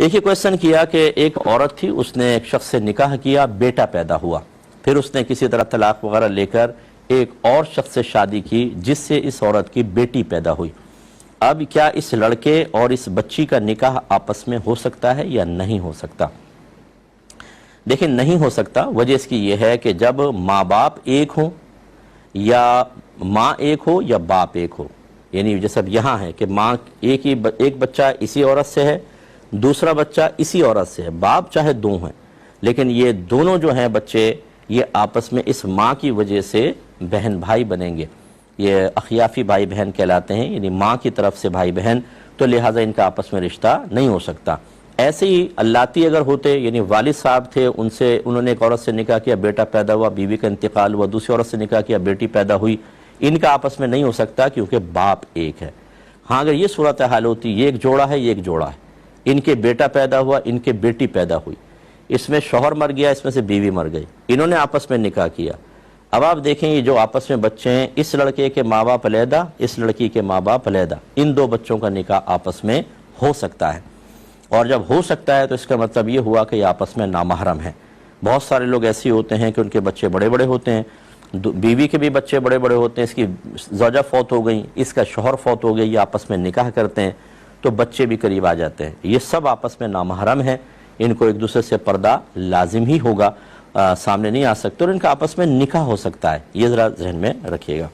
ایک ہی کویسچن کیا کہ ایک عورت تھی، اس نے ایک شخص سے نکاح کیا، بیٹا پیدا ہوا، پھر اس نے کسی طرح طلاق وغیرہ لے کر ایک اور شخص سے شادی کی جس سے اس عورت کی بیٹی پیدا ہوئی۔ اب کیا اس لڑکے اور اس بچی کا نکاح آپس میں ہو سکتا ہے یا نہیں ہو سکتا؟ دیکھیں، نہیں ہو سکتا۔ وجہ اس کی یہ ہے کہ جب ماں باپ ایک ہوں، یا ماں ایک ہو یا باپ ایک ہو، یعنی جیسا یہاں ہے کہ ماں ایک بچہ اسی عورت سے ہے، دوسرا بچہ اسی عورت سے ہے، باپ چاہے دو ہیں، لیکن یہ دونوں جو ہیں بچے یہ آپس میں اس ماں کی وجہ سے بہن بھائی بنیں گے، یہ اخیافی بھائی بہن کہلاتے ہیں، یعنی ماں کی طرف سے بھائی بہن، تو لہٰذا ان کا آپس میں رشتہ نہیں ہو سکتا۔ ایسے ہی اللاتی اگر ہوتے، یعنی والد صاحب تھے، انہوں نے ایک عورت سے نکاح کیا، بیٹا پیدا ہوا، بیوی کا انتقال ہوا، دوسری عورت سے نکاح کیا، بیٹی پیدا ہوئی، ان کا آپس میں نہیں ہو سکتا کیونکہ باپ ایک ہے۔ ہاں اگر یہ صورتحال ہوتی، یہ ایک جوڑا ہے، یہ ایک جوڑا ہے، ان کے بیٹا پیدا ہوا، ان کے بیٹی پیدا ہوئی، اس میں شوہر مر گیا، اس میں سے بیوی مر گئی، انہوں نے آپس میں نکاح کیا، اب آپ دیکھیں یہ جو آپس میں بچے ہیں، اس لڑکے کے ماں باپ علیحدہ، اس لڑکی کے ماں باپ علیحدہ، ان دو بچوں کا نکاح آپس میں ہو سکتا ہے، اور جب ہو سکتا ہے تو اس کا مطلب یہ ہوا کہ یہ آپس میں نامحرم ہیں۔ بہت سارے لوگ ایسے ہوتے ہیں کہ ان کے بچے بڑے بڑے ہوتے ہیں، بیوی کے بھی بچے بڑے بڑے ہوتے ہیں، اس کی زوجہ فوت ہو گئی، اس کا شوہر فوت ہو گئی، یہ آپس میں نکاح کرتے ہیں تو بچے بھی قریب آ جاتے ہیں، یہ سب آپس میں نامحرم ہیں، ان کو ایک دوسرے سے پردہ لازم ہی ہوگا، سامنے نہیں آ سکتے، اور ان کا آپس میں نکاح ہو سکتا ہے، یہ ذرا ذہن میں رکھیے گا۔